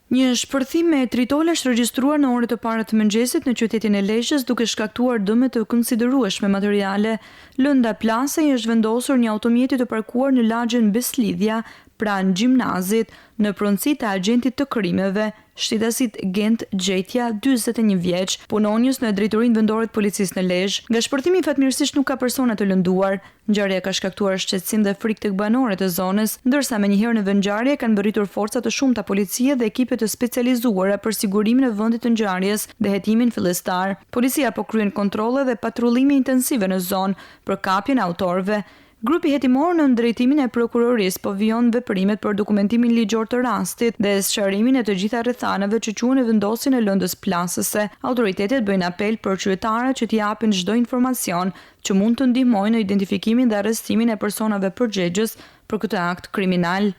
Një shpërthim me tritole është regjistruar në orët e para të mëngjesit në qytetin e Lezhës duke shkaktuar dëme të konsiderueshme materiale. Lënda plasej është vendosur një automjeti të parkuar në lagjen Beslidhja, pranë gjimnazit, në pronësi të agentit të krimeve, shtetasit Gent Gjetja, 41 vjeç, punonjës në drejtorinë vendore të policisë në Lezhë. Nga shpërthimi fatmirësisht nuk ka persona të lënduar. Ngjarja ka shkaktuar shqetësim dhe frikë tek banorët e zonës, ndërsa menjëherë në vendngjarje kanë mbërritur forca të shumta policie dhe ekipe të specializuara për sigurimin e vendit të ngjarjes dhe hetimin fillestar. Policia po kryen kontrolle dhe patrullime intensive në zonë për kapjen e autorëve. Grupi hetimor në drejtimin e prokurorisë po vijon veprimet për dokumentimin ligjor të rastit dhe sqarimin e të gjitha rrethanave që quhen në vendosjen e lëndës plasëse. Autoritetet bëjnë apel për qytetarët që t'i japin çdo informacion që mund të ndihmojë në identifikimin dhe arrestimin e personave përgjegjës për këtë akt kriminal.